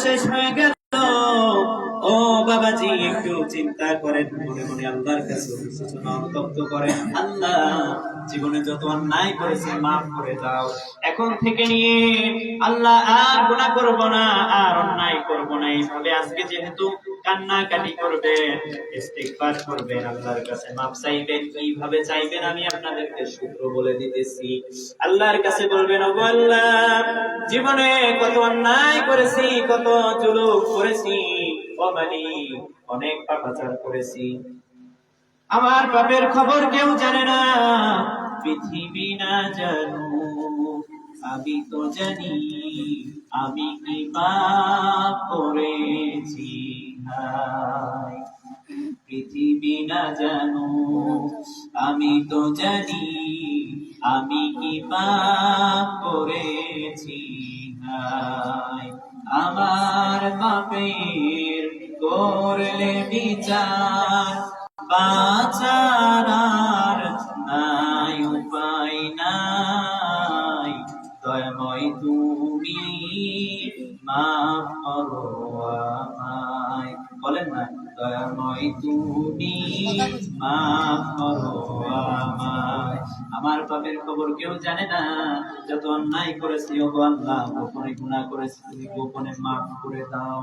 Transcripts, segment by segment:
শেষ হয়ে গেল। ও বাবাজি, একটু চিন্তা করেন, মনে মনে আল্লাহর কাছে অনুতপ্ত করেন, আল্লাহ জীবনে যত অন্যায় করেছি মাফ করে দাও। এখন থেকে নিয়ে আল্লাহ আর গুনাহ করব না, আর অন্যায় করব না। এইভাবে আজকে যেহেতু কান্নাকাটি করবেন, ইস্তিগফার করবেন, আল্লাহর কাছে মাফ চাইবেন। কিভাবে চাইবেন আমি আপনাদেরকে সূত্র বলে দিতেছি। আল্লাহর কাছে বলবেন, ওগো আল্লাহ, জীবনে কত অন্যায় করেছি, কত জুলুম করেছি, ও মালিক অনেক পাপাচার করেছি। আমার পাপের খবর কেউ জানে না, পৃথিবী না জানুক, আমি তো জানি আমি কি পাপ করেছি। হায়, পৃথিবী না জানুক, আমি তো জানি আমি কি পাপ করেছি। হায়, আমার পাপের করলে বিচার, বাঁচার আর নাই উপায় নাই। দয়াময় তুমি মাফ করো আমায়। বলেন না, দয়াময় তুমি মাফ করো আমায়। আমার পাপের খবর কেউ জানে না, যত অন্যায় করেছি ওগো আল্লাহ, গোপনে গুনাহ করেছি, তুমি গোপনে মাফ করে দাও।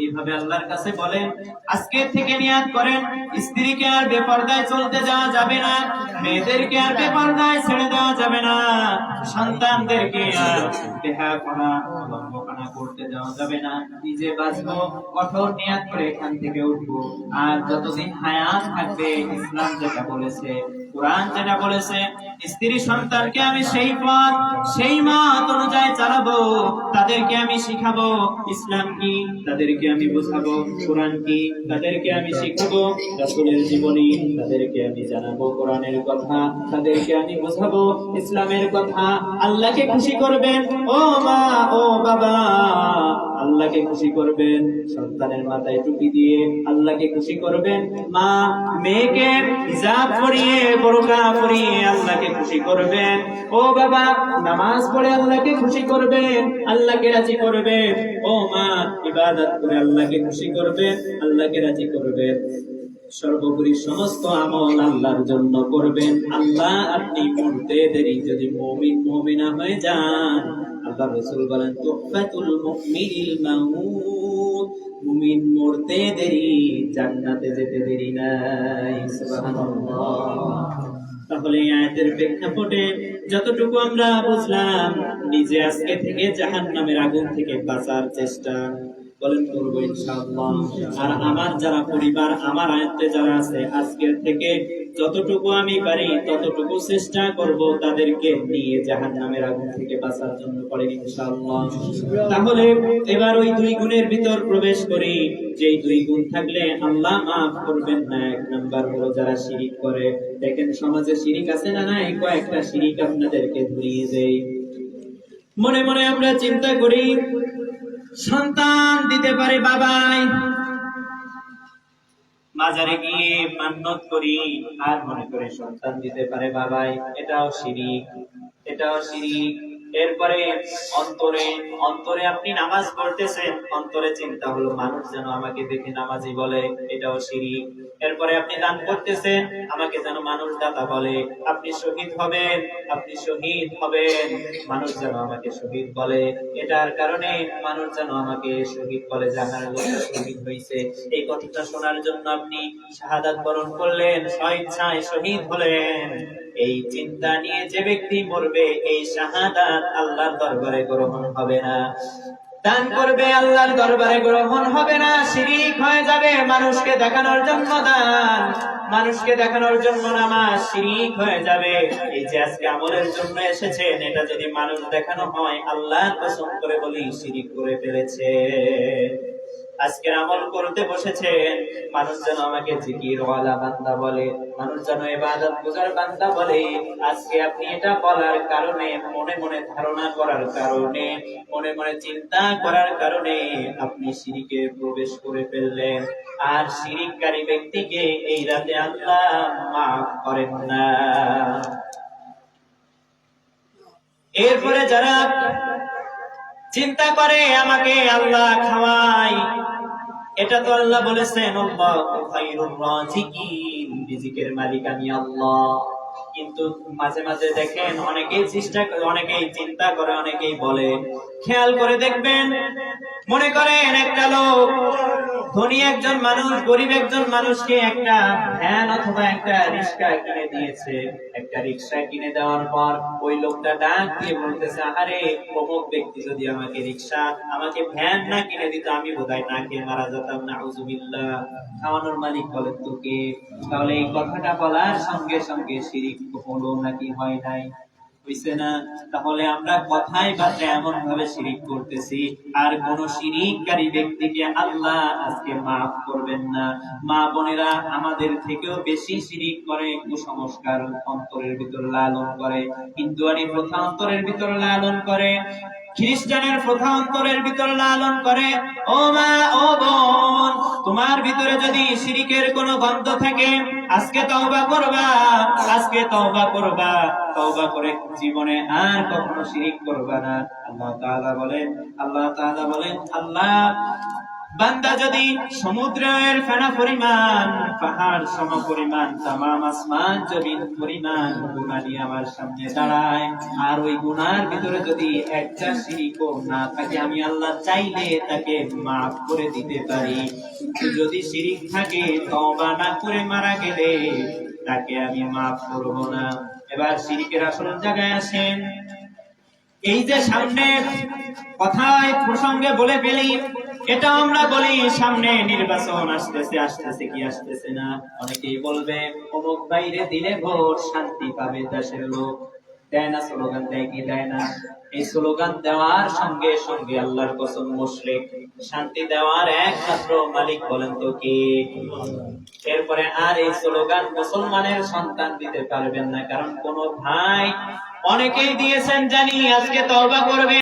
এইভাবে আল্লাহর কাছে বলেন। আজকে থেকে নিয়াত করেন, স্ত্রীকে আর বেপরদায় চলতে যাওয়া যাবে না, মেয়েদেরকে আর বেপরদায় ছেড়ে দেওয়া যাবে না, সন্তানদেরকে আর বেহায়াপনা অবলম্বনা করতে দেওয়া যাবে না। নিজে বাঁচবো, কঠোর নিয়াত করে এখান থেকে উঠবো। আর যতদিন হায়াত থাকবে, ইসলাম যেটা বলেছে, কোরআন যেটা বলেছে, স্ত্রী সন্তানকে আমি সেই পথ সেই মত অনুযায়ী চালাবো। তাদেরকে আমি শিখাবো ইসলাম কি, তাদেরকে আমি বোঝাবো কোরআন কি, তাদেরকে আমি শিখাবো রাসূলের জীবনী, তাদেরকে আমি জানাবো কোরআনের কথা, তাদেরকে আমি বোঝাবো ইসলামের কথা। আল্লাহকে খুশি করবেন ও মা ও বাবা, আল্লাহকে খুশি করবেন। সন্তানের মাথায় টুপি দিয়ে আল্লাহকে খুশি করবেন। মা মেয়েকে হিজাব পরিয়ে বোরকা পরিয়ে আল্লাহকে খুশি করবেন। ও বাবা নামাজ পড়ে আল্লাহকে খুশি করবেন, আল্লাহকে রাজি করবেন। ও মা ইবাদত করে আল্লাহকে খুশি করবেন, আল্লাহকে রাজি করবেন। সর্বোপরি সমস্ত আমল আল্লাহর জন্য করবেন। আল্লাহ আপনি মরতে দেরি যদি মুমিন মুমিনা হয়ে যান, আল্লাহ রাসূল বলেন তুফাতুল মুমিনিল মাউত, মুমিন মরতে দেরি জান্নাতে যেতে দেরি নাই। সুবহানাল্লাহ। তাহলে এই আয়াতের প্রেক্ষাপটে যতটুকু আমরা বুঝলাম, নিজে আজকে থেকে জাহান্নামের আগুন থেকে বাঁচার চেষ্টা বলেন করবো ইনশাআল্লাহ। আর আমার যারা পরিবার, আমার আয়ত্তে যারা আছে, আজকের থেকে যতটুকু আমি পারি ততটুকু চেষ্টা করব তাদেরকে নিয়ে জাহান্নামের আগুন থেকে বাঁচার জন্য পড়েন ইনশাআল্লাহ। তাহলে এবার ওই দুই গুণের ভিতর প্রবেশ করি, যেই দুই গুণ থাকলে আল্লাহ মাফ করবেন না। এক নাম্বার হলো যারা শিরিক করে। দেখেন সমাজে শিরিক আছে না নাই? কয়েকটা শিরিক আপনাদেরকে ধরিয়ে দেই। মনে মনে আমরা চিন্তা করি সন্তান দিতে পারে বাবাই, মাজারে গিয়ে মান্নত করি আর মনে করে সন্তান দিতে পারে বাবাই, এটাও শিরিক, এটাও শিরিক। এরপরে অন্তরে অন্তরে আপনি নামাজ পড়তেছেন, অন্তরে চিন্তা হলো মানুষ যেন আমাকে দেখে নামাজি বলে, এটাও শিরিক। এরপরে আপনি দান করতেছেন, আমাকে যেন মানুষ দাতা বলে। আপনি শহীদ হবেন, আপনি শহীদ হবেন, মানুষ যেন আমাকে শহীদ বলে। এটার কারণে মানুষ যেন আমাকে শহীদ বলে, জানার লোকটা শহীদ হয়েছে, এই কথাটা শোনার জন্য আপনি শাহাদাত বরণ করলেন, স্বেচ্ছায় শহীদ হলেন। এই চিন্তা নিয়ে যে ব্যক্তি মরবে, এই শাহাদাত আল্লাহর দরবারে গ্রহণ হবে না। দান করবে, আল্লাহর দরবারে গ্রহণ হবে না, শিরিক হয়ে যাবে। মানুষকে দেখানোর জন্য দান, মানুষকে দেখানোর জন্য নামাজ, শিরিক হয়ে যাবে। এই যে আজকে আমলের জন্য এসেছেন, এটা যদি মানুষ দেখানো হয়, আল্লাহ কসম করে বলি শিরিক করে ফেলেছে। আজকের আমল করতে বসেছেন, মানুষ যেন আমাকে জিকিরওয়ালা বান্দা বলে, মানুষ যেন ইবাদত গুজার বান্দা বলে। আজকে আপনি এটা বলার কারণে, মনে মনে ধারণা করার কারণে, মনে মনে চিন্তা করার কারণে আপনি শিরিকে প্রবেশ করে ফেললেন। আর শিরিককারী ব্যক্তিকে এই রাতে আল্লাহ মাফ করেন না। এরপরে যারা চিন্তা করে আমাকে আল্লাহ খাওয়াই, এটা তো আল্লাহ বলেছেন আল্লাহু খায়রুর রাযিকিন, রিজিকের মালিক আমি আল্লাহ। কিন্তু মাঝে মাঝে দেখেন অনেকেই চেষ্টা করে, অনেকেই চিন্তা করে, অনেকেই বলে, খেয়াল করে দেখবেন, মনে করেন একটা লোক, ধনী একজন মানুষ গরিব একজন মানুষকে একটা ভ্যান অথবা একটা রিক্সা কিনে দিয়েছে। একটা রিক্সা কিনে দেওয়ার পর ওই লোকটা ডাক দিয়ে বলতেছে, আরে অমুক ব্যক্তি যদি আমাকে রিক্সা, আমাকে ভ্যান না কিনে দিত, আমি বোধহয় না খেয়ে মারা যেতাম, নাউযুবিল্লাহ। খাওয়ানোর মালিক বলেন তো কে? তাহলে এই কথাটা বলার সঙ্গে সঙ্গে শিরিক হলো নাকি হয় নাই? হইছে না? তাহলে আমরা কথায় বার্তায় এমন ভাবে শিরিক করতেছি, আর কোন শিরিককারী ব্যক্তিকে আল্লাহ আজকে মাফ করবেন না। মা বোনেরা আমাদের থেকেও বেশি শিরিক করে, কুসংস্কার অন্তরের ভিতর লালন করে, হিন্দুয়ানি প্রথা অন্তরের ভিতর লালন করে, খ্রিস্টানের প্রথা অন্তরের ভিতর লালন করে। ও মা, ও বোন, তোমার ভিতরে যদি শিরিকের কোনো গন্ধ থাকে, আজকে তওবা করবা, আজকে তওবা করবা, তওবা করে জীবনে আর কখনো শিরিক করবা না। আল্লাহ তাআলা বলেন, আল্লাহ তাআলা বলেন, আল্লাহ বান্দা যদি সমুদ্রের ফেনা পরিমাণ, পাহাড় সম পরিমাণ, তামাম আসমান জমিন পরিমাণ গুনাহ নিয়ে আমার সামনে দাঁড়ায়, আর ওই গুনার ভিতরে যদি একটা শিরিকও না থাকে, আমি আল্লাহ চাইলে তাকে মাফ করে দিতে পারি। যদি শিরিক থাকে, তওবা না করে মারা গেলে তাকে আমি মাফ করব না। এবার শিরিকের আসল জায়গায় আসেন। এই যে সামনে কথায় প্রসঙ্গে বলে ফেলি, এটা আমরা বলি সামনে নির্বাচন আসতেছে, আসতেছে কি আসতেছে না? অনেকেই বলবে অমুক বাইরে দিলে ভোট, শান্তি পাবে দেশের লোক। দেয় না? স্লোগান দেয় কি দেয় না? এই স্লোগান দেওয়ার সঙ্গে সঙ্গে আল্লাহর কসম মুশরিক। শান্তি দেওয়ার একমাত্র মালিক বলেন তো কে? এরপরে আর এই স্লোগান মুসলমানের সন্তান দিতে পারবেন না, কারণ কোন ভাই, অনেকেই দিয়েছেন জানি, আজকে তওবা করবে।